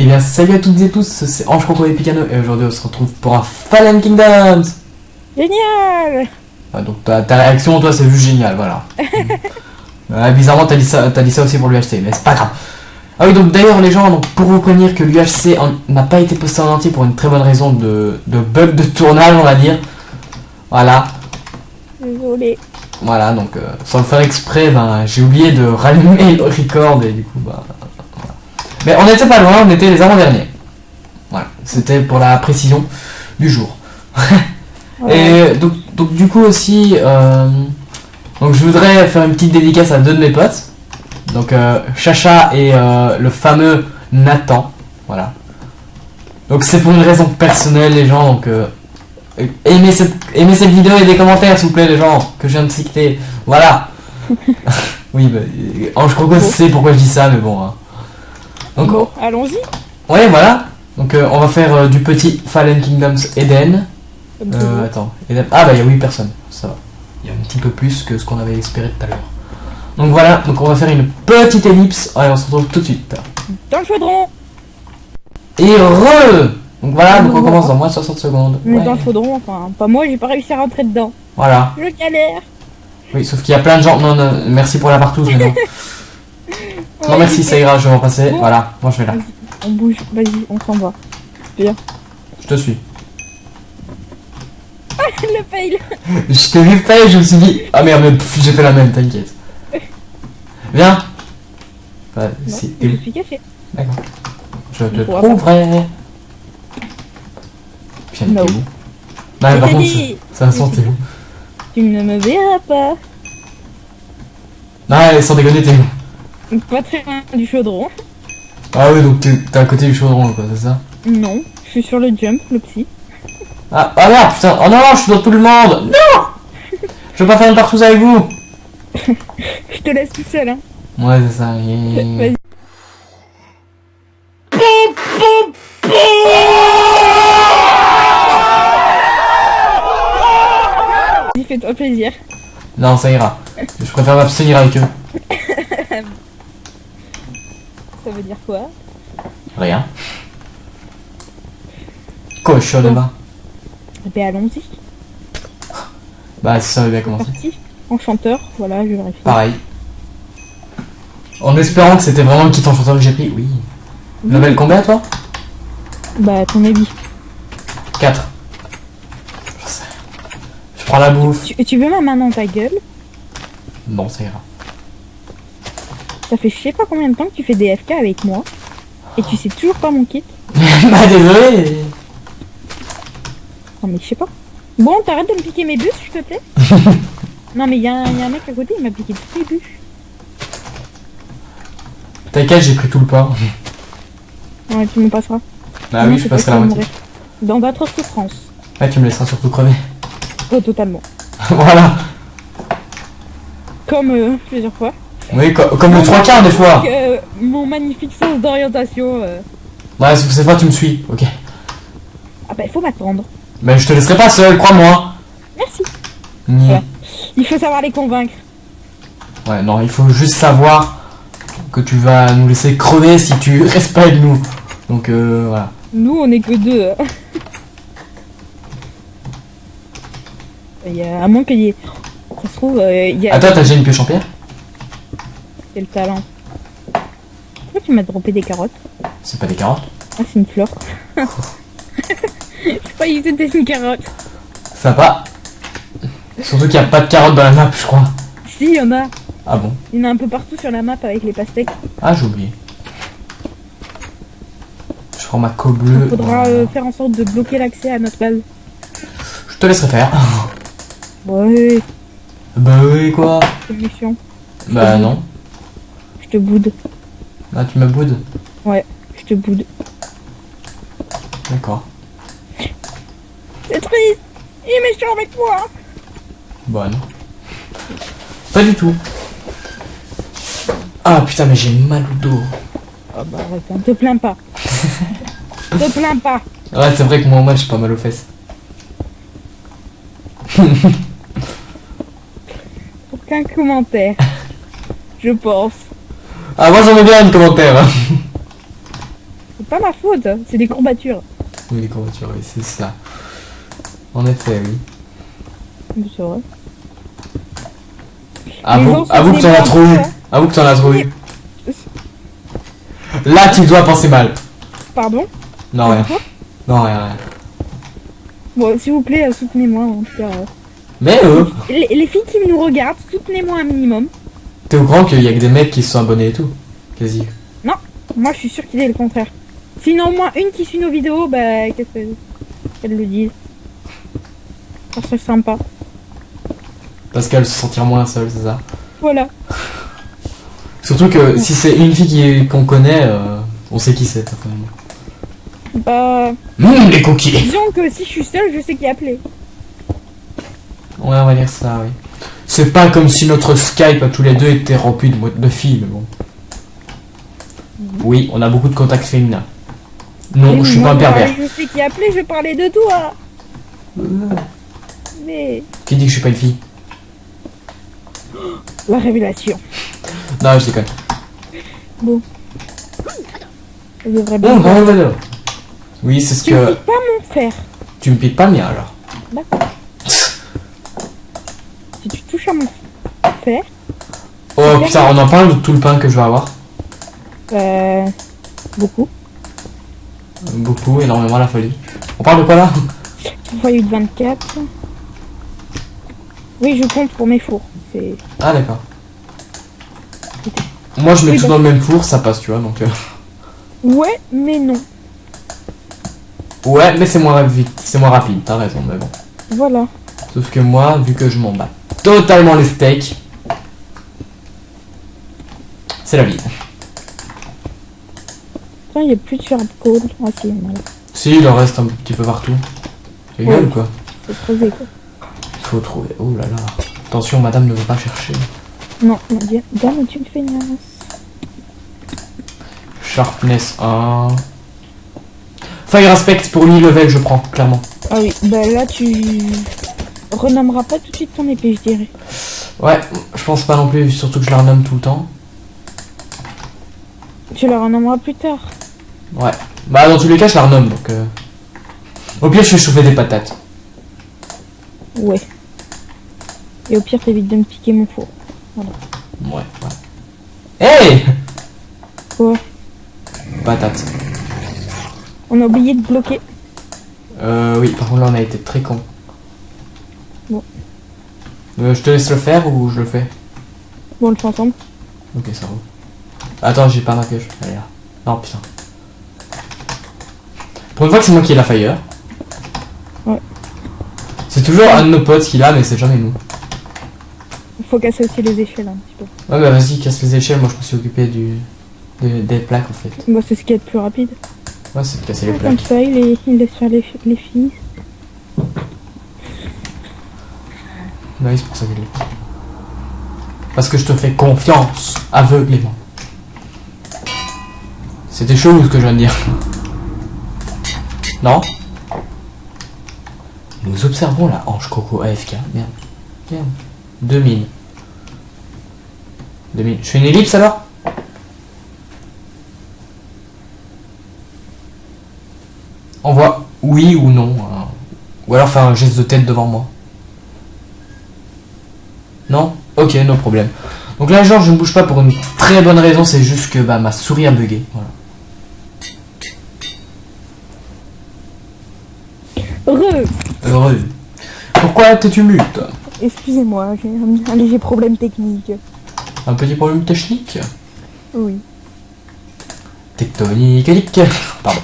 bien salut à toutes et tous, c'est Ange Croco et Picano et aujourd'hui on se retrouve pour un Fallen Kingdoms. Génial. Ah, donc ta réaction toi c'est juste génial, voilà. Bizarrement t'as dit ça aussi pour l'UHC, mais c'est pas grave. Ah oui, donc d'ailleurs les gens, donc, pour vous prévenir que l'UHC n'a pas été posté en entier pour une très bonne raison de bug de tournage, on va dire. Voilà. Désolé. Voilà, donc sans le faire exprès, ben, j'ai oublié de rallumer le record et du coup bah... Voilà. Mais on n'était pas loin, on était les avant-derniers. Voilà, c'était pour la précision du jour. Ouais. Et donc du coup aussi, donc je voudrais faire une petite dédicace à deux de mes potes. Donc Chacha et le fameux Nathan. Voilà. Donc c'est pour une raison personnelle les gens, donc aimez cette vidéo et des commentaires s'il vous plaît les gens que je viens de citer. Voilà. Oui, bah, Ange Croco sait pourquoi je dis ça, mais bon. Hein. Donc bon, allons-y. Ouais, voilà. Donc on va faire du petit Fallen Kingdoms Eden. Attends, Eden. Ah bah il y a 8 personnes, ça va. Il y a un petit peu plus que ce qu'on avait espéré tout à l'heure. Donc voilà, donc on va faire une petite ellipse. Allez, on se retrouve tout de suite. Dans le chaudron. Et donc voilà, donc on commence dans moins de 60 secondes. Mais ouais. Dans le chaudron, enfin, pas moi, j'ai pas réussi à rentrer dedans. Voilà. Je galère. Oui, sauf qu'il y a plein de gens. Non, non, merci pour la partouze, mais non. Ouais, non, merci, ça ira, je vais en passer. Bon. Voilà, moi je vais là. On bouge, vas-y, on s'en va. Bien. Je te suis. Le fail. Je t'ai vu fail, je me suis dit. Ah merde, j'ai fait la même, t'inquiète. Viens. Bah, si, je suis caché. D'accord. Je te trouverai. Viens, t'es où? Bah, par contre, ça sent, t'es où? Tu ne me verras pas. Non, allez, sans déconner, t'es où? Pas très loin du chaudron. Ah oui, donc t'es à côté du chaudron, quoi, c'est ça? Non, je suis sur le jump, le psy. Ah merde, putain, oh non, je suis dans tout le monde. Non. Je veux pas faire une partouze avec vous. Je te laisse tout seul, hein. Ouais, c'est ça. Vas-y. Fais-toi plaisir. Non, ça ira. Je préfère m'abstenir avec eux. Ça veut dire quoi? Rien. Cochonnement. Ben allons-y. Bah ça veut bien commencer. Enchanteur, voilà, je vérifie. Pareil. En espérant que c'était vraiment le kit enchanteur que j'ai pris, oui. Level combien toi? Bah à ton avis. 4. Je sais. Je prends la bouffe. Tu veux ma main dans ta gueule? Non, ça ira. Ça fait je sais pas combien de temps que tu fais des FK avec moi. Et tu sais toujours pas mon kit. Bah désolé. Non mais je sais pas. Bon, t'arrêtes de me piquer mes bûches, s'il te plaît. Non mais y a un mec à côté, il m'a piqué toutes les bûches. T'inquiète, j'ai pris tout le pain. Ouais, tu me passeras. Ah oui, je passerai la moitié. Dans d'autres souffrances. Ouais, tu me laisseras surtout crever. Oh, totalement. Voilà. Comme plusieurs fois. Oui, comme le 3/4 des fois. Mon magnifique sens d'orientation. Ouais, sauf que cette fois tu me suis, ok. Ah bah il faut m'attendre. Mais je te laisserai pas seul, crois-moi. Merci. Voilà. Il faut savoir les convaincre. Ouais, non, il faut juste savoir que tu vas nous laisser crever si tu restes pas avec nous. Donc voilà. Nous on est que deux. À moins qu'il y ait... Ça se trouve, il y a... Attends, t'as déjà une pioche en pierre? C'est le talent. Pourquoi tu m'as droppé des carottes? C'est pas des carottes? Ah, c'est une fleur. Je croyais que c'était une carotte. Sympa. Surtout qu'il n'y a pas de carottes dans la map, je crois. Si, il y en a. Ah bon? Il y en a un peu partout sur la map avec les pastèques. Ah, j'ai oublié. Je prends ma co bleue. Il faudra faire en sorte de bloquer l'accès à notre base. Je te laisserai faire. Ouais. Bah oui, quoi? C'est méchant. Bah non. Je te boude. Ah, tu me boudes? Ouais, je te boude. D'accord. C'est triste. Il est méchant avec moi. Bah non. Pas du tout. Ah putain, mais j'ai mal au dos. Oh bah arrête, hein, te plains pas. Te plains pas. Ouais, c'est vrai que moi, j'ai pas mal aux fesses. Aucun commentaire. Je pense. Ah, moi j'en ai bien un commentaire. pas ma faute, c'est des courbatures. Oui, les courbatures, oui, c'est ça. En effet, oui. Mais c'est vrai. Avoue gens que sont t'en as des trop eu. bons, Avoue que t'en as trop eu. Là, tu dois penser mal. Pardon? Non, rien. Non, rien. Bon, s'il vous plaît, soutenez-moi en tout cas. Mais Les filles qui nous regardent, soutenez-moi un minimum. t'es au courant qu'il y a que des mecs qui se sont abonnés et tout? Quasi. Non, moi je suis sûre qu'il est le contraire. Sinon, au moins une qui suit nos vidéos, bah, qu'elle le dise. Ça serait sympa. Parce qu'elle se sentir moins seule, c'est ça? Voilà. Surtout que si c'est une fille qu'on connaît, on sait qui c'est, personnellement. Bah, Les cookies! disons que si je suis seule, je sais qui appeler. Ouais, on va dire ça, oui. C'est pas comme si notre Skype à tous les deux était rempli de filles, mais bon. Oui, on a beaucoup de contacts féminins. Non, Oui, je suis pas moi, un pervers. Je sais qui appeler, je parlais de toi. Mais Qui dit que je suis pas une fille? la révélation. Non, je déconne. Bon. Je devrais Bon, bien. grand vélo. Oui, c'est ce Tu me que... piques pas mon fer. Tu me piques pas le mien, alors. D'accord. Si tu touches à mon fer, Oh putain, on en parle de tout le pain que je vais avoir. beaucoup. Beaucoup, énormément la folie. On parle de quoi là? Foyer de 24. Oui, je compte pour mes fours. C'est... Ah d'accord. Moi je mets Oui, tout bah- dans le même four, ça passe, tu vois, donc... Ouais, mais non. Ouais, mais c'est moins vite, c'est moins rapide, t'as raison, mais bon. Voilà. Sauf que moi, vu que je m'en bats totalement les steaks, c'est la vie. Putain, il n'y a plus de charcoal. Ah si, voilà. Si, il en reste un petit peu partout. Tu rigoles ou quoi? C'est creusé quoi. Il faut trouver... Oh là là. Attention, madame ne veut pas chercher. Non, on va dire, dame, tu me fais une menace. Sharpness 1. Fire Aspect pour level, je prends, clairement. Ah oui, bah là tu renommeras pas tout de suite ton épée, je dirais. Ouais, je pense pas non plus, surtout que je la renomme tout le temps. Tu la renommeras plus tard. Ouais. Bah dans tous les cas, je la renomme, donc... Au pire, je fais chauffer des patates. Ouais. Et au pire, t'évites de me piquer mon four. Voilà. Ouais, ouais. Hey! Quoi? Patates. On a oublié de bloquer. Oui, par contre là on a été très con. Bon. Je te laisse le faire ou je le fais? Bon, on le fait ensemble. Ok, ça va. Attends, j'ai pas ma pioche. Elle est là. Non, putain. Pour une fois que c'est moi qui ai la fire. Ouais. C'est toujours un de nos potes qui l'a, mais c'est jamais nous. Faut casser aussi les échelles un petit peu. Ouais, bah vas-y, casse les échelles. Moi je me suis occupé des plaques en fait. Bah, c'est ce qui est le plus rapide. Ouais, c'est de casser les Comme plaques. ça, il laisse faire les filles. Bah oui, c'est pour ça que je l'ai fait. Parce que je te fais confiance aveuglément. C'était chaud ce que je viens de dire. Non? Nous observons la hanche coco AFK. Merde. Merde. 2000. 2000. Je fais une ellipse alors? Envoie oui ou non. Ou alors fais un geste de tête devant moi. Non? Ok, no problème. Donc là, genre, je ne bouge pas pour une très bonne raison, c'est juste que bah, ma souris a bugué. Voilà. Heureux. Pourquoi t'es-tu mute? Excusez-moi, j'ai un léger problème technique. Un petit problème technique? Oui. Tectonique. Pardon.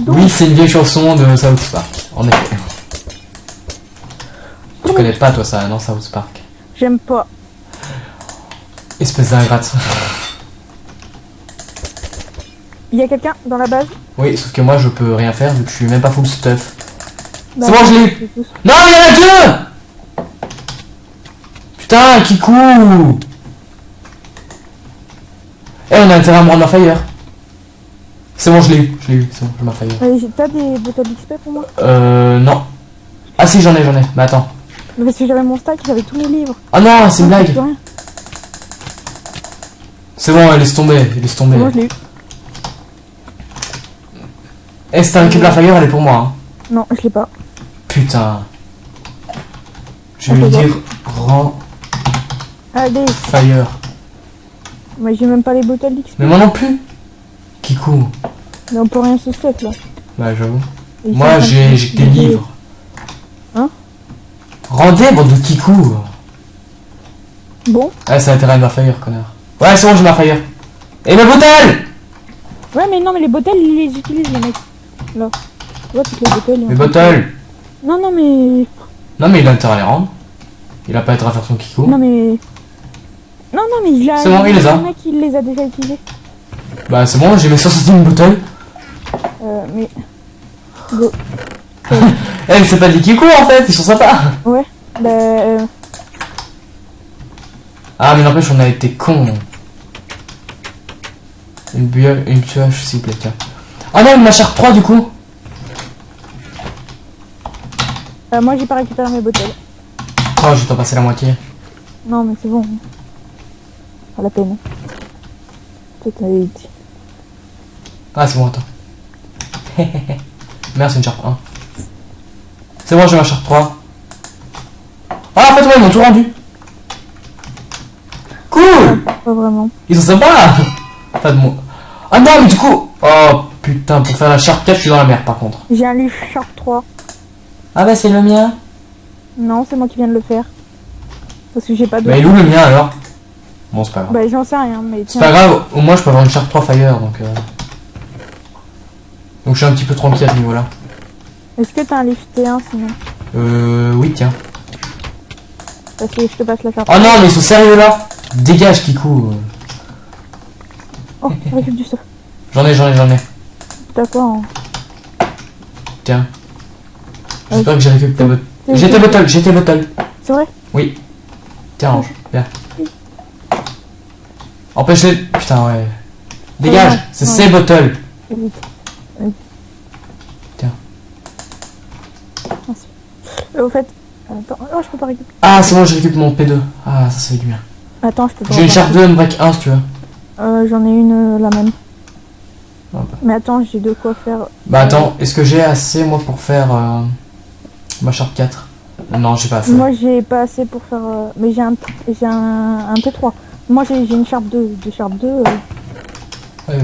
Donc, Oui, c'est une vieille chanson de South Park, en effet. Tu connais pas toi ça, non, South Park? j'aime pas. Espèce d'ingrate. Il y a quelqu'un dans la base? Oui, sauf que moi je peux rien faire vu que je suis même pas full stuff. Bah, C'est bon, je l'ai eu. Non, il y en a deux. Putain, Kikou. Eh, on a intérêt à me rendre ma fire. C'est bon, je l'ai eu, c'est bon, je m'en fire. T'as des boutons d'XP pour moi? Non. Ah si, j'en ai. Mais attends. Parce que j'avais mon stack, j'avais tous mes livres. Ah non, c'est une Non, blague. plus rien. C'est bon, laisse tomber. Moi je l'ai eu. Eh, si t'as récupéré la fire, elle est pour moi. Hein. Non, je l'ai pas. Putain. Je vais lui dire rends Allez. fire. Mais j'ai même pas les bottles d'XP. Mais moi non plus. Kikou. Mais on peut rien se stuff là. Bah j'avoue. Et Moi ils sont en train j'ai de- que des livres. Hein? Rendez bande de Kikou. Bon. Ah ça a été ma fire connard. Ouais c'est bon j'ai ma fire. Et ma bottle. Ouais, mais non, mais les bottles, ils les utilisent, les mecs. Là. Tu vois, toutes les bottles. Mes bottles. Non, non, mais. Non mais il a intérêt à les rendre. Il a pas intérêt à faire son Kikou. Non, mais. Non, non, mais il a. C'est bon, il les a. Le mec, il les a déjà utilisés. Bah c'est bon j'ai mes 61 bottles. Mais. Go. Eh mais c'est pas des Kikou en fait, ils sont sympas. Ouais. Bah. Ah mais n'empêche on a été con. Une pioche s'il vous plaît tiens. Ah non ma charte 3 du coup. Moi, j'ai pas récupéré mes bottles. Oh je vais t'en passer la moitié. Non, mais c'est bon. Pas la peine. Peut-être dit. Ah c'est bon attends. Merde c'est une charte 1. C'est bon j'ai ma charte 3. Ah en fait ouais ils m'ont tout rendu. Cool. Pas vraiment. Ils sont sympas. Pas de mots. Ah non mais du coup. Oh putain pour faire la charte 4 je suis dans la merde par contre. J'ai un livre Sharp 3. Ah bah c'est le mien. Non, c'est moi qui viens de le faire. Parce que j'ai pas de. Bah il est où le mien alors? Bon c'est pas grave. Bah, j'en sais rien, mais C'est pas grave, au moins je peux avoir une charte 3 fire donc donc je suis un petit peu tranquille à ce niveau là. Est-ce que t'as un livre T1 sinon? Oui tiens. Parce que je te passe la carte. Oh non mais ils sont sérieux là. Dégage Kikou. Oh, récupère du stuff. J'en ai. T'as quoi en... Tiens. J'espère que j'ai récupéré ta bottle. J'ai tes bottles. C'est vrai? Oui. Tiens range, viens. Empêche-les. Putain ouais. Dégage, Ouais, c'est ouais. ces bottles. Vite. Oui. Tiens. Merci. Au fait... Attends, oh, je peux pas récupérer. Ah c'est bon je récupère mon P2. Ah ça fait du bien. Attends, je peux pas. J'ai une charte 2 break 1 si tu veux. J'en ai une, la même. Ah bah. Mais attends, j'ai de quoi faire. Bah attends, est-ce que j'ai assez moi pour faire ma charte 4? Non j'ai pas assez. Moi, j'ai pas assez pour faire... Mais j'ai un T3. Moi, j'ai une Sharp 2. De Sharp 2... Ouais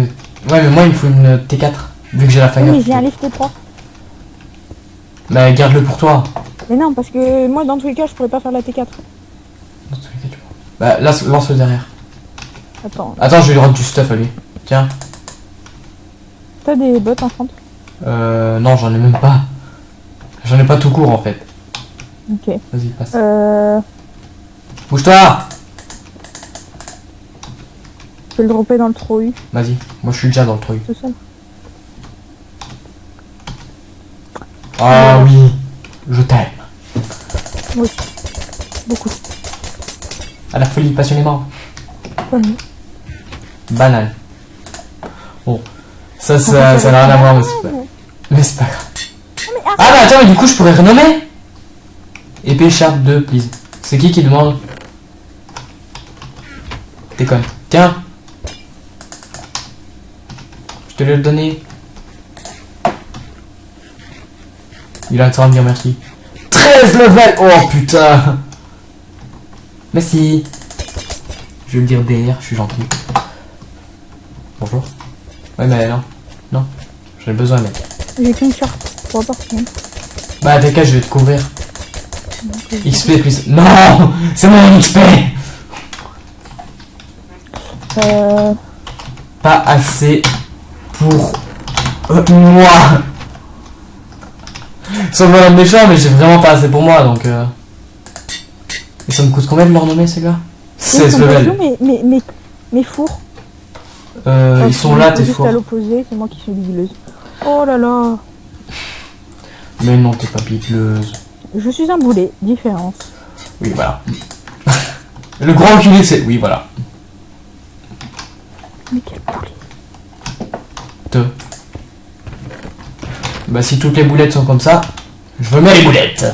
mais moi il me faut une T4 vu que j'ai la fire. Oui, mais j'ai un livre T3. Bah garde-le pour toi. Mais non, parce que moi, dans tous les cas, je pourrais pas faire la T4. Dans tous les cas, tu vois. Bah là lance-le derrière. Attends, Attends je vais lui rendre du stuff à lui. Tiens. t'as des bottes en front? Non j'en ai même pas. J'en ai pas tout court en fait. Ok. Vas-y passe. Je Bouge-toi. peux le dropper dans le trou U, Vas-y, moi je suis déjà dans le truc. tout seul. Ah oui, je t'aime. Oui. Beaucoup. À la folie, passionnément. Pas mieux. Banal. Bon, ça n'a rien à voir, mais c'est pas grave. Ah bah attends, mais du coup je pourrais renommer. Épée Sharp 2, please. C'est qui demande? T'es con. Tiens. Je te l'ai donné. Il a intérêt à me dire merci. 13 level. Oh putain. Merci. Je vais le dire derrière, je suis gentil. Bonjour. Ouais mais non. Non. J'en ai besoin mec. J'ai qu'une Sharp 3 par contre. Bah t'inquiète, je vais te couvrir. XP plus. Non. C'est mon XP. Pas assez pour moi. Sans vouloir être méchant, mais j'ai vraiment pas assez pour moi donc. Et ça me coûte combien de me renommer ces gars? 16 level. Mais four. Ils sont là tes Juste fours. à l'opposé, c'est moi qui suis bigleuse. Oh là là. Mais non, t'es pas pipeleuse. Je suis un boulet, différence. Oui, voilà. Le grand enculé, c'est. Oui, voilà. Mais quel boulet. Bah, si toutes les boulettes sont comme ça, je veux mettre les boulettes.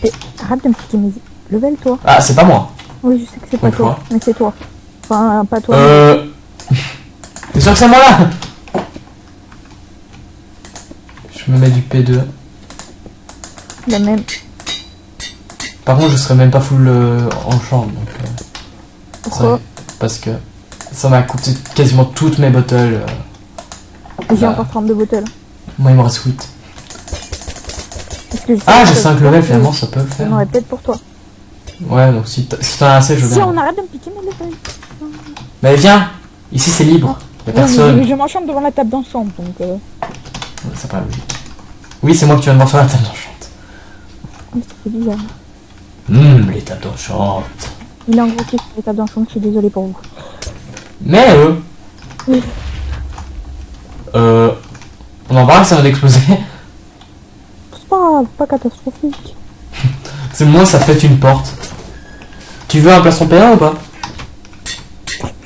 Et arrête de me piquer mes... Level toi. Ah, c'est pas moi. Oui, je sais que c'est pas Une toi, fois. mais c'est toi. Enfin, pas toi. T'es sûr que c'est moi là? Je me mets du P2. La même. Par contre, je serais même pas full en chambre. Donc, Pourquoi? parce que ça m'a coûté quasiment toutes mes bottles. J'ai bah. encore 32 bottles. Moi, il me reste 8. Parce que Ah, j'ai 5 levels, finalement, ça peut le J'en faire. aurais peut-être pour toi. Ouais, donc si t'en as assez, je veux Si bien. on arrête de me piquer mes levels. Mais viens, ici c'est libre. Y'a Non, personne. mais je m'enchante devant la table d'enchant, donc Ouais, c'est pas logique. Oui, c'est moi que tu viens de voir sur la table d'enchante. c'est bizarre. Les tables d'enchante. Il est en gros sur les tables d'enchant, je suis désolée pour vous. Mais Oui. on en parle, ça vient d'exploser. C'est pas catastrophique. C'est moi, ça fait une porte. Tu veux un plastron P1 ou pas?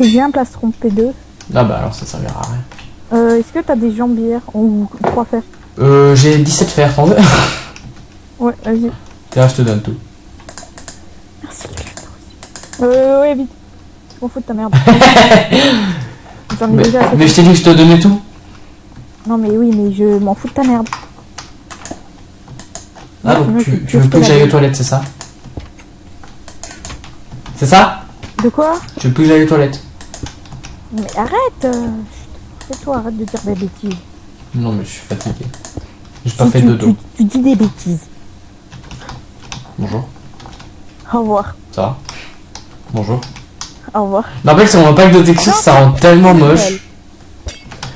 J'ai un plastron P2. Ah bah alors ça servira à rien. Est-ce que t'as des jambières ou 3 fers? J'ai 17 fers, t'en veux? Ouais, vas-y. Tiens, je te donne tout. Merci. Ouais, vite. Je m'en fous de ta merde. J'en ai Mais, déjà assez. mais je t'ai dit que je te donnais tout. Non, mais oui, mais je m'en fous de ta merde. Ah Non, donc sinon, tu veux plus que j'aille aux toilettes, c'est ça? C'est ça? De quoi? Tu veux plus que j'aille aux toilettes? Mais arrête. C'est toi, arrête de dire des bêtises. Non mais je suis fatigué. J'ai pas Si fait tu, de dos. tu dis des bêtises. Bonjour. Au revoir. Ça va? Bonjour. Au revoir. N'empêche, sur mon pack de texture, Non, ça rend tellement c'est moche. belle.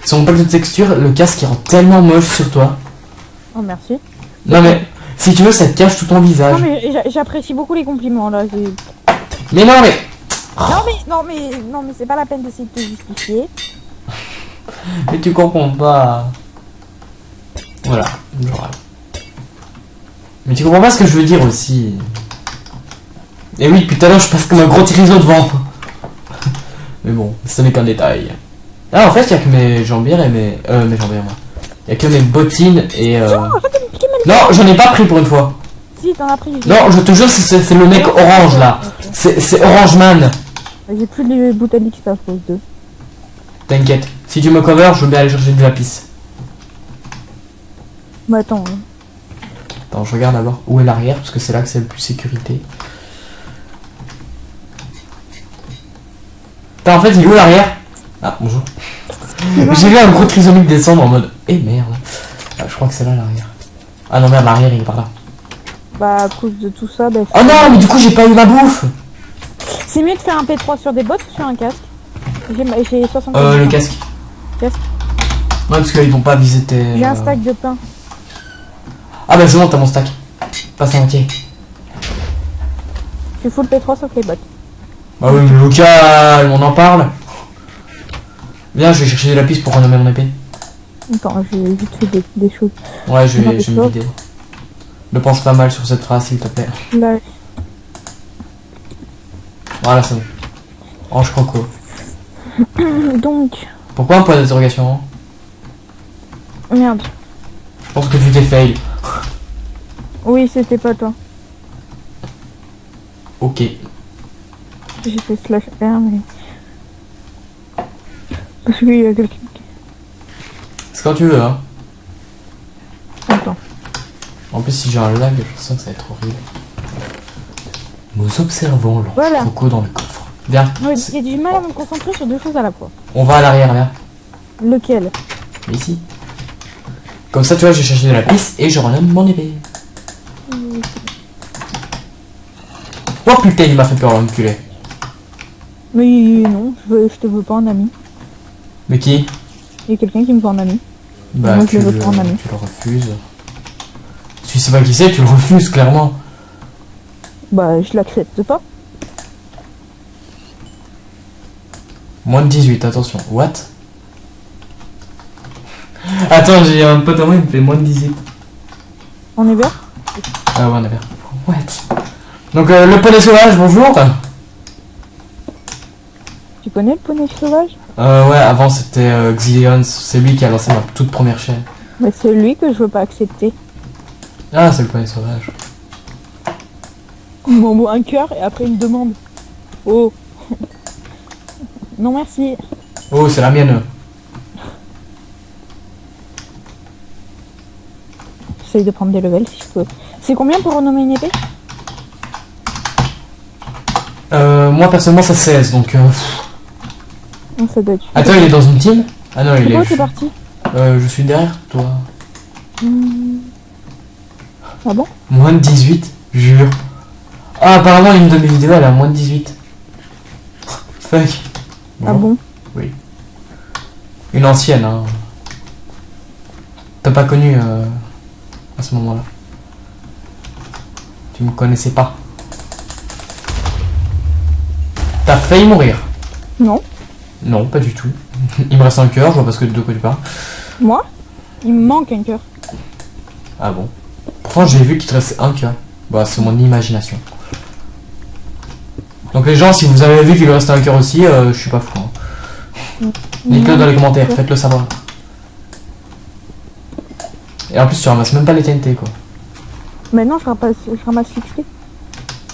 Sur mon pack de texture, le casque il rend tellement moche sur toi. Oh, merci. Non mais, si tu veux, ça te cache tout ton visage. Non, mais j'apprécie beaucoup les compliments, là. Mais non mais... Non, mais c'est pas la peine d'essayer de te justifier. Mais tu comprends pas. Voilà, genre. Mais tu comprends pas ce que je veux dire aussi. Et oui, depuis tout à l'heure, je passe comme un gros tiriso devant. Mais bon, ce n'est qu'un détail. Ah, en fait, il y a que mes jambières et mes jambières, moi. Il y a que mes bottines et Arrête de me piquer mes Non, j'en ai pas pris pour une fois. Si, t'en as pris. Non, je te jure, c'est le mec orange là. C'est Orange Man. J'ai plus de bouteilles d'XP à cause de. T'inquiète. Si tu me cover, je vais aller chercher du lapis. Bah attends. Attends, je regarde d'abord où est l'arrière, parce que c'est là que c'est le plus sécurité. Putain, en fait, il est où l'arrière? Ah, bonjour. J'ai vu un gros trisomique descendre en mode... Eh merde. Ah, je crois que c'est là l'arrière. Ah non, merde, l'arrière, il est par là. Bah à cause de tout ça, bah... Oh non, mais du coup, j'ai pas eu ma bouffe. C'est mieux de faire un P3 sur des bottes ou sur un casque? J'ai 60. Le casque. Casque. Ouais, parce qu'ils vont pas viser tes... J'ai un stack de pain. Ah bah c'est bon, t'as mon stack. Passe en entier. Tu fous le P3 sauf les bottes. Bah oui, mais au calme, on en parle. Viens, je vais chercher des lapis pour renommer mon épée. Attends, j'ai vite fait des choses. Ouais, je vais me D'accord. vider. Ne pense pas mal sur cette phrase, s'il te plaît. Là, Voilà, c'est bon. Ange croco. donc... Pourquoi un point d'interrogation? Merde. Je pense que tu t'es fail. Oui, c'était pas toi. Ok. J'ai fait slash R, mais... Parce qu'il y a quelqu'un qui... C'est quand tu veux, hein. Attends. En plus, si j'ai un lag, je sens que ça va être horrible. Nous observons l'ange Voilà. croco dans le coffre. Viens. Ouais, j'ai du mal à me concentrer sur deux choses à la fois. On va à l'arrière, viens. Lequel? Ici. Comme ça, tu vois, j'ai cherché de la piste et je renomme mon épée. Oh putain, il m'a fait peur, l'enculé. Mais non, je te veux pas en ami. Mais qui? Il y a quelqu'un qui me veut en ami. Bah, Moi, je tu le veux le, pas en ami. tu le refuses. Tu sais pas qui c'est, tu le refuses, clairement. Bah, je l'accepte pas. Moins de 18, attention. What? Attends, j'ai un pote à moi, il me fait moins de 18. On est vert? Ah ouais, on est vert. What? Donc, le poney sauvage, bonjour. Tu connais le poney sauvage? Ouais, avant c'était Xilions, c'est lui qui a lancé ma toute première chaîne. Bah, c'est lui que je veux pas accepter. Ah, c'est le poney sauvage. Il m'envoie un cœur et après une demande. Oh. Non merci. Oh, c'est la mienne. j'essaye de prendre des levels si je peux. C'est combien pour renommer une épée? Moi personnellement ça 16 donc... Non, ça doit être... Attends, il est dans une team? Ah non, il est... Où t'es parti? Je suis derrière toi. Ah bon? Moins de 18, jure. Ah apparemment une de mes vidéos elle a moins de 18. Fuck. Ah bon? Oui. Une ancienne hein. T'as pas connu à ce moment-là. Tu me connaissais pas. T'as failli mourir. Non. Non, pas du tout. Il me reste un cœur, je vois pas de quoi tu parles. Moi? Il me manque un cœur. Ah bon? Pourtant j'ai vu qu'il te restait un cœur. Bah c'est mon imagination. Donc les gens, si vous avez vu qu'il lui restait un cœur aussi, je suis pas fou. Hein. Dites-le dans les commentaires, faites-le savoir. Et en plus tu ramasses même pas les TNT quoi. Mais non, je ramasse l'XP.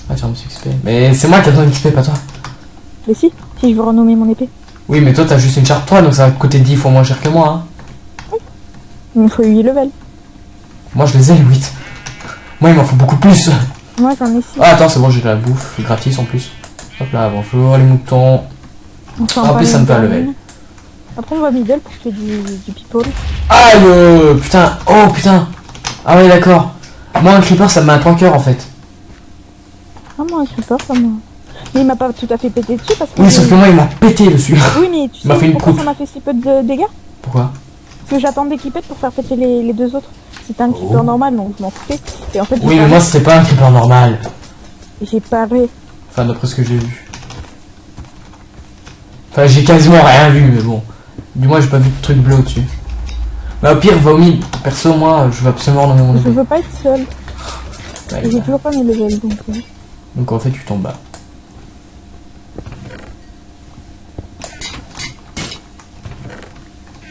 Ah tu ramasses XP. Mais c'est moi qui ai besoin d'XP, pas toi. Mais si je veux renommer mon épée. Oui mais toi t'as juste une charte 3 donc ça va te coûter 10 fois moins cher que moi. Hein. Il me faut 8 levels. Moi je les ai les 8. Moi il m'en faut beaucoup plus. Moi j'en ai 6. Ah attends c'est bon j'ai de la bouffe gratis en plus. Hop là bonjour les moutons. En plus ça me fait un level. Après on va middle pour faire du people. Aïe putain. Oh putain. Ah ouais d'accord. Moi un creeper ça me met à 3 cœurs en fait. Ah moi un creeper ça m'a... Mais il m'a pas tout à fait pété dessus parce que... Oui sauf que moi il m'a pété dessus. Oui mais tu sais fait une pourquoi coupe. ça m'a fait si peu de dégâts? Pourquoi? Parce que j'attendais qu'il pète pour faire péter les deux autres. C'était un creeper normal donc je m'en foutais. Et en fait oui mais moi c'était pas un creeper normal. j'ai paré. Enfin d'après ce que j'ai vu. Enfin j'ai quasiment rien vu mais bon. Du moins j'ai pas vu de truc bleu au-dessus. Mais au pire va au mid. Perso moi je veux absolument renommer mon Je épée. veux pas être seul. Ouais, J'ai toujours pas mes levels donc... Donc en fait tu tombes bas.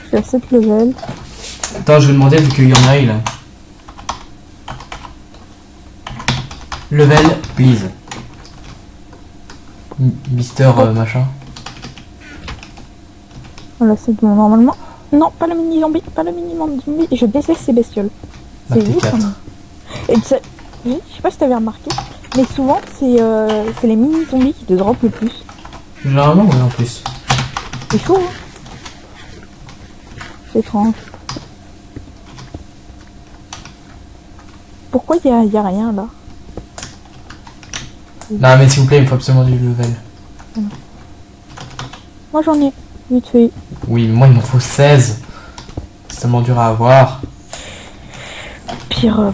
Je suis à 7 levels. Attends je vais demander vu qu'il y en a là. Level please. Mister machin. Voilà c'est bon normalement. Non pas le mini zombie, pas le mini zombie. Je déteste ces bestioles. Bah, C'est t'es vous 4. quand même. Et je sais pas si t'avais remarqué, mais souvent c'est les mini zombies qui te drop le plus. Généralement oui en plus. C'est chaud hein. C'est étrange. Pourquoi y a rien là? Non mais s'il vous plaît il me faut absolument du level. Moi j'en ai, vite fait. Oui mais moi il m'en faut 16. C'est tellement dur à avoir. Pire.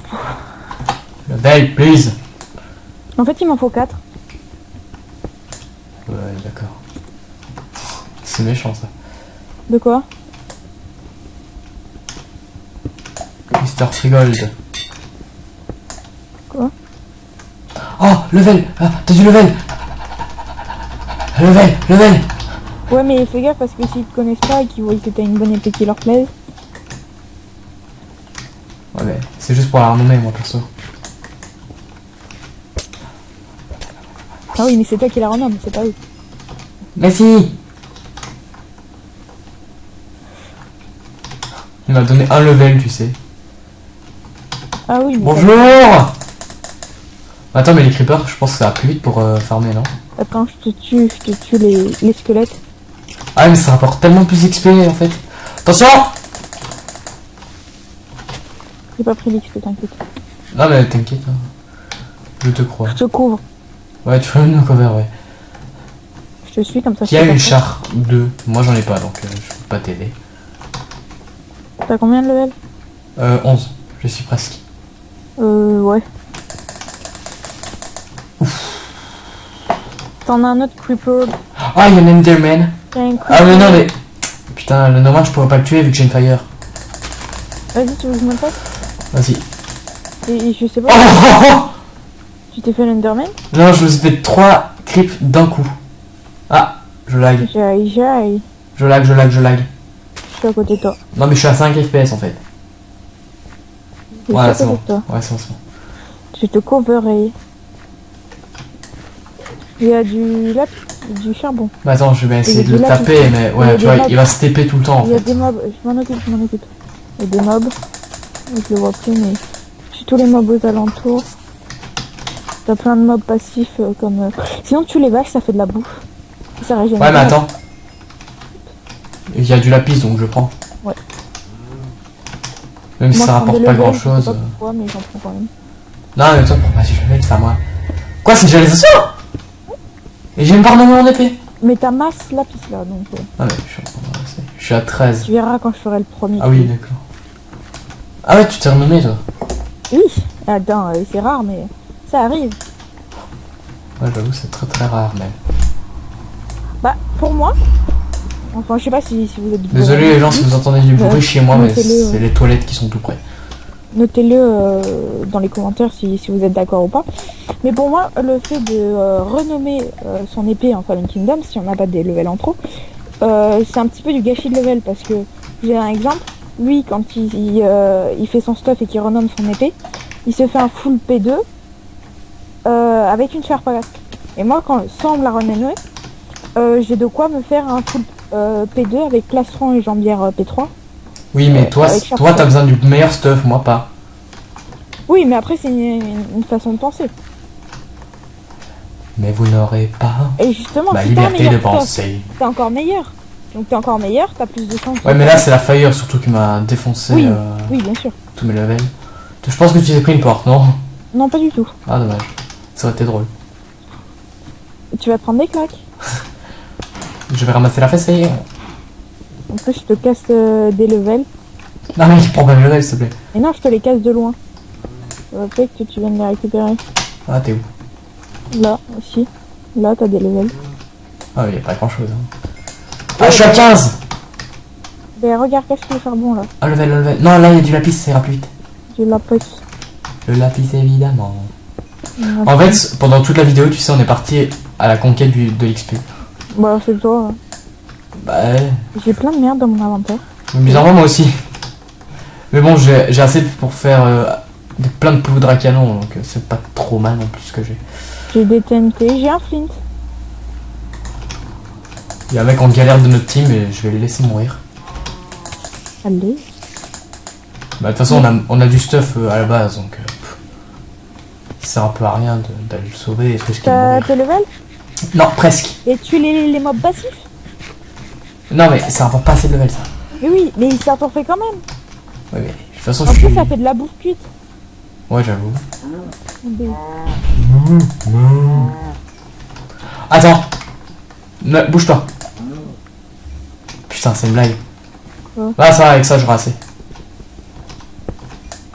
Level please. En fait il m'en faut 4. Ouais d'accord. C'est méchant ça. De quoi? Mister Freegold. Quoi? Oh level. Ah, t'as du level. Level. Ouais mais fais gaffe parce que s'ils te connaissent pas et qu'ils voient que t'as une bonne épée qui leur plaise. Ouais mais c'est juste pour la renommer moi perso. Ah oui mais c'est toi qui la renomme, c'est pas eux. Mais si. Il m'a donné un level tu sais. Ah oui mais... Bonjour. Attends mais les creepers je pense que ça va plus vite pour farmer non? Attends je te tue les squelettes. Ah mais ça rapporte tellement plus d'XP en fait. Attention. J'ai pas pris l'XP t'inquiète. Non mais t'inquiète hein. Je te crois. Je te couvre. Ouais tu peux me cover ouais. Je te suis comme ça. Qui a une char 2? Moi j'en ai pas donc je peux pas t'aider. T'as combien de level? 11. Je suis presque. Ouais. T'en as un autre creeper. Ah il y a un Enderman. Y'a un creeper. Ah mais non mais... Putain le normal je pourrais pas le tuer vu que j'ai une fire. Vas-y tu veux que je me fasse? Vas-y. Et je sais pas. Oh Tu t'es fait l'Enderman? non je me suis fait 3 creeps d'un coup. Ah je lag. J'aille. Je lag. Je suis à côté de toi. Non mais je suis à 5 FPS en fait. Je suis Voilà à c'est côté bon. de toi. Ouais c'est bon. Je te coverai. Il y a du charbon. Bah attends je vais essayer Il y a de le du lapis. taper mais Il y a ouais des tu vois mobs. il va se TP tout le temps en Il y a fait. des mobs. Je m'en occupe. Il y a des mobs. Je le vois plus mais tue tous les mobs aux alentours. T'as plein de mobs passifs comme... Sinon, tue les vaches, ça fait de la bouffe. Ça régénère. Ouais, mais attends. Il y a du lapis, donc je prends. Ouais. Même si Moi, ça je prends rapporte des pas levels, grand je sais chose. pas pourquoi, mais j'en prends quand même. Non, mais toi, prends pas du level, c'est à moi. Quoi, c'est déjà les assaut? Et j'ai même pas renommé mon épée. Mais t'as masse lapis là, donc... Ah, mais je suis en train de rester. Je suis à 13. Tu verras quand je ferai le premier. Ah oui, d'accord. Ah ouais, tu t'es renommé, toi. Oui. Attends, c'est rare, mais ça arrive. Ouais, j'avoue, c'est très très rare, même. Bah, pour moi... Enfin, je sais pas si vous êtes... Désolé les gens si vous entendez du bruit chez moi, mais notez-le, c'est les toilettes qui sont tout près. Notez-le dans les commentaires si vous êtes d'accord ou pas. Mais pour moi, le fait de renommer son épée en Fallen Kingdom, si on n'a pas des levels en trop, c'est un petit peu du gâchis de level parce que j'ai un exemple. Lui, quand il fait son stuff et qu'il renomme son épée, il se fait un full P2 avec une sphère passe. Et moi, sans me la renommer, j'ai de quoi me faire un full P2 avec plastron et jambière P3. Oui, mais toi, t'as besoin du meilleur stuff, moi pas. Oui, mais après, c'est une façon de penser. Mais vous n'aurez pas Et justement, la si t'as un liberté de meilleur penser. t'es encore meilleur. Donc t'es encore meilleur, t'as plus de chances. Ouais, mais là, c'est la fire surtout qui m'a défoncé Oui, oui, bien sûr. tous mes levels. Je pense que tu t'es pris une porte, non? Non, pas du tout. Ah, dommage. Ça aurait été drôle. Tu vas te prendre des claques. Je vais ramasser la fessée. En plus, je te casse des levels. Non, mais prends pas mes levels, s'il te plaît. Et non, je te les casse de loin. Ça va peut-être que tu viennes les récupérer. Ah, t'es où? Là, aussi. Là, t'as des levels. Ah, oui, y a pas grand chose. Hein. Ah, je suis à 15! Ben, regarde, qu'est-ce qu'il faire bon là? Ah, level. Non, là, il y a du lapis, ça ira plus vite. Du lapis. Le lapis, évidemment. Ouais. En fait, pendant toute la vidéo, tu sais, on est parti à la conquête de l'XP. Bah, c'est toi. Hein. Bah, ouais. J'ai plein de merde dans mon inventaire. Bizarrement, moi aussi. Mais bon, j'ai assez pour faire plein de poudre à canon, donc c'est pas trop mal non plus ce que j'ai. J'ai des TNT, j'ai un flint. Il y a un mec en galère de notre team et je vais le laisser mourir. Allez. Bah, de toute façon, on a du stuff à la base, donc ça sert un peu à rien d'aller le sauver et tout ce qu'il T'as mourir. tes levels? Non, presque. Et tu les mobs passifs? Non, mais ça rapporte pas assez de level, ça. Mais oui, mais ça t'en fait quand même. Ouais, mais de toute façon, En je plus, suis. ça fait de la bouffe cuite. Ouais, j'avoue. Des- Attends. Bouge pas. Putain, c'est une blague. Ouais. Ah, ça va, avec ça, j'aurai assez.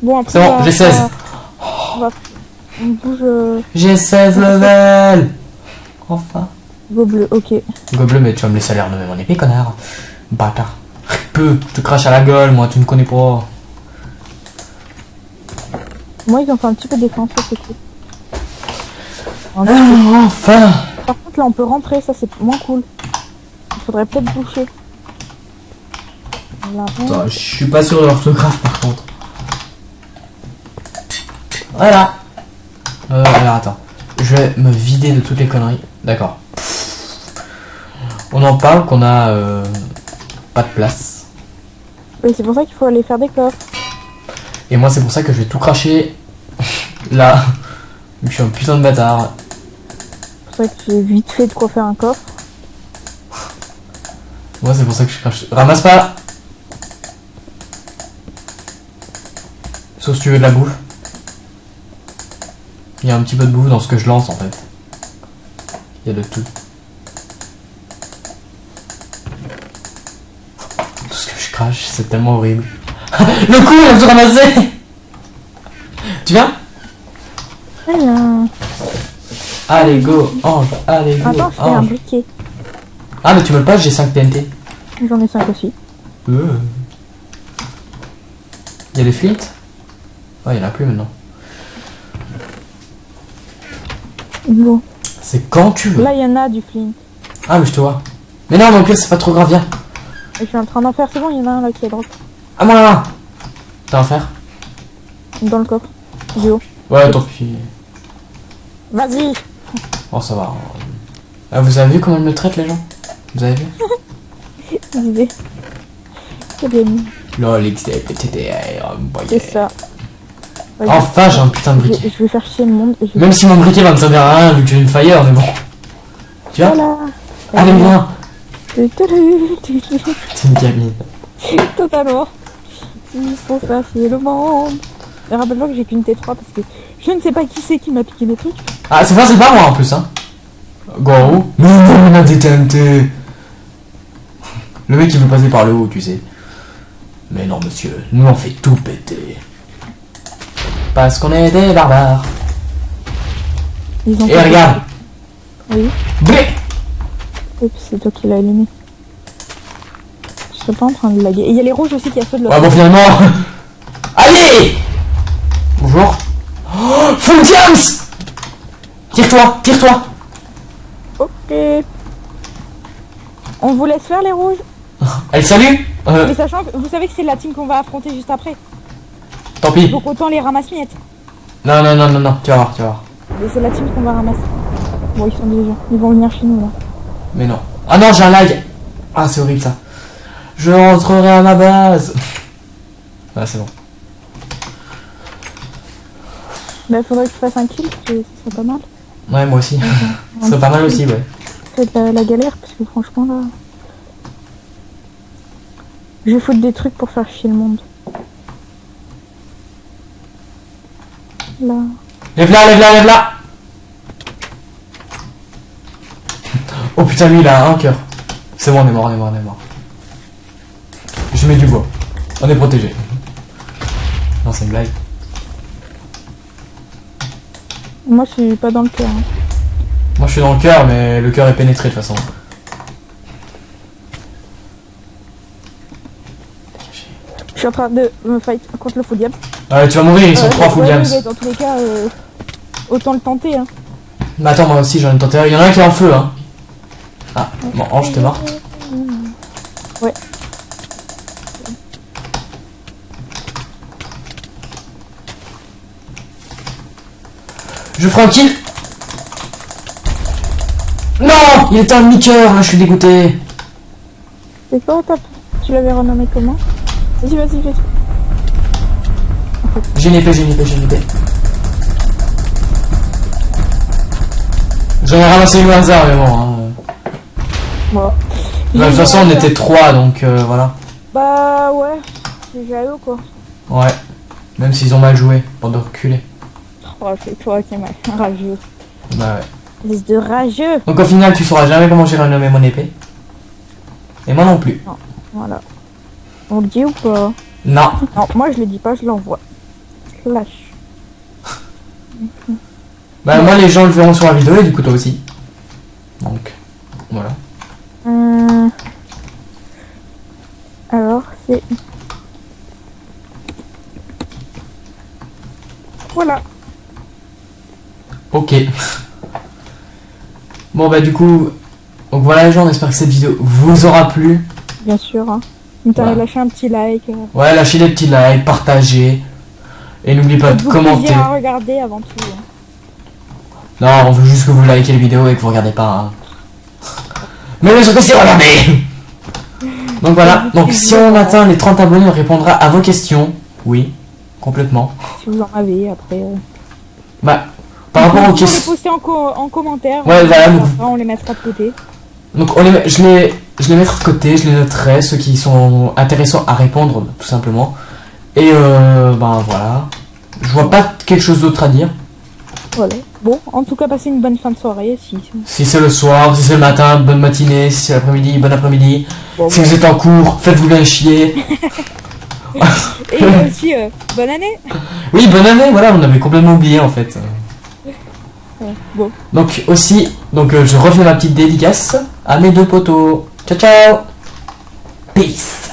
Bon, après, C'est bon, j'ai 16. On bouge J'ai 16 levels. Enfin. go bleu, ok. Goblin, mais tu vas me laisser aller renommer mon épée, connard. Bâtard. Peu, je te crache à la gueule, moi, tu me connais pas. Moi, ils ont fait un petit peu de défense, ça c'est cool. Enfin. Par contre, là, on peut rentrer, ça c'est moins cool. Il faudrait peut-être boucher. Là, Attends, je suis pas sûr de l'orthographe, par contre. Voilà. Alors, attends. Je vais me vider de toutes les conneries. D'accord. On en parle qu'on a pas de place. Et c'est pour ça qu'il faut aller faire des coffres. Et moi, c'est pour ça que je vais tout cracher là. Je suis un putain de bâtard. C'est pour ça que j'ai vite fait de quoi faire un coffre. Moi, c'est pour ça que je crache. Ramasse pas. Sauf si tu veux de la bouffe. Il y a un petit peu de bouffe dans ce que je lance en fait. Il y a de tout. Tout ce que je crache, c'est tellement horrible. Le coup, il a tout ramassé. Tu viens? Alors, Allez, go, ange, allez, go, attends, je fais un ange. briquet. Ah, mais tu me le passes, j'ai 5 TNT. J'en ai 5 aussi. Il y a des flints? Ouais, il y en a plus maintenant. Bon. C'est quand tu veux. Là, il y en a du flint. Ah, mais je te vois. Mais non, mais au pire, c'est pas trop grave, viens. Et je suis en train d'en faire. C'est bon, il y en a un là qui est drop. Ah, moi là. T'as à faire? Dans le coffre. Du haut. Ouais, tant pis. Vas-y. Oh, ça va. Ah, vous avez vu comment ils me traitent, les gens? Vous avez vu? Disais. C'est bien mis. LOL, XD, PTTR, C'est ça. Vas-y. Enfin, j'ai un putain de Je briquet. vais faire chier le monde. Et je vais... Même si mon briquet va me servir à rien vu que j'ai une fire, mais bon. Tu vois? Voilà. Allez, viens. C'est Totalement. une cabine. Il faut faire chier le monde. Et rappelle-toi que j'ai qu'une T3 parce que je ne sais pas qui c'est qui m'a piqué des trucs. Ah, c'est pas moi en plus, hein. Go. Mais non, on a des TNT. Le mec il veut passer par le haut, tu sais. Mais non, monsieur, nous on fait tout péter. Parce qu'on est des barbares. Ils ont Et regarde. Oui. Blé. Oups, c'est toi qui l'as allumé. Je serais pas en train de laguer. Et il y a les rouges aussi qui a fait de leur... Ouais, bon, finalement. Allez. Bonjour. Oh, full diams. Tire-toi, tire-toi. Ok. On vous laisse faire les rouges. Allez, salut. Mais sachant que vous savez que c'est la team qu'on va affronter juste après. Tant pis. Donc autant les ramasse-miettes. Non, non, non, non, non, tu vas voir, tu vas voir. Mais c'est la team qu'on va ramasser. Bon, ils sont déjà. Ils vont venir chez nous là. Mais non. Ah non, j'ai un lag. Ah, c'est horrible ça. Je rentrerai à ma base. Ah, c'est bon. Bah, faudrait que tu fasses un kill, parce que ça serait pas mal. Ouais, moi aussi. Ce serait pas mal aussi, ouais. C'est la galère, parce que franchement là. Je vais foutre des trucs pour faire chier le monde. Là. Lève là, lève là, lève là. Oh putain, lui il a un cœur. C'est bon, on est mort, on est mort, on est mort. Je mets du bois. On est protégé. Non, c'est une blague. Moi je suis pas dans le cœur. Hein. Moi je suis dans le cœur, mais le cœur est pénétré de toute façon. Je suis en train de me fight contre le full diam. Ouais, tu vas mourir, ils sont 3 full diams. Mais dans tous les cas, autant le tenter. Hein. Mais attends, moi aussi j'en ai tenté. Il y en a un qui est en feu, hein. Ah, bon, Ange, t'es mort. Ouais. Je ferai un kill. Non, il était un demi-cœur, là je suis dégoûté. C'est quoi tu l'avais renommé comment? Vas-y, vas-y, vas-y. J'ai une épée, j'ai une épée, j'ai une épée. J'en ai ramassé une au hasard, mais bon. Hein. Bon. De toute façon, on était 3, donc voilà. Bah ouais, c'est JAO quoi. Ouais. Même s'ils ont mal joué, pour de reculer. Oh, c'est toi qui es mal. Rageux. Bah ouais. Laisse de rageux. Donc au final, tu sauras jamais comment j'ai renommé mon épée. Et moi non plus. Non, voilà. On le dit ou pas? Non. Non, moi je le dis pas, je l'envoie. Lâche. Bah moi, les gens le verront sur la vidéo et du coup toi aussi. Donc, voilà. Alors, c'est... Voilà. Ok. Bon bah du coup, donc voilà les gens, on espère que cette vidéo vous aura plu. Bien sûr. Hein. T'as Voilà. lâché un petit like. Ouais, lâchez des petits likes, partagez. Et n'oubliez pas de Vous commenter. plaisir à regarder avant tout. Hein. Non, on veut juste que vous likez les vidéos et que vous regardez pas. Hein. Mais le truc c'est regarder. Donc voilà, donc si on atteint les 30 abonnés, on répondra à vos questions. Oui, complètement. Si vous en avez après. Bah, par rapport aux On les questions... poster en commentaire. Ouais, voilà, Après, donc- on les mettra de côté. Donc je les mettrai de côté, je les noterai, ceux qui sont intéressants à répondre, tout simplement. Et ben voilà. Je vois pas quelque chose d'autre à dire. Voilà. Bon, en tout cas, passez une bonne fin de soirée. Si c'est le soir, si c'est le matin, bonne matinée, si c'est l'après-midi, bon après-midi. Bon, Si vous êtes en cours, faites-vous bien chier. Et aussi, bonne année. Oui, bonne année, voilà, on avait complètement oublié en fait. Ouais, bon. Donc aussi, je refais ma petite dédicace à mes deux potos. Ciao ciao. Peace.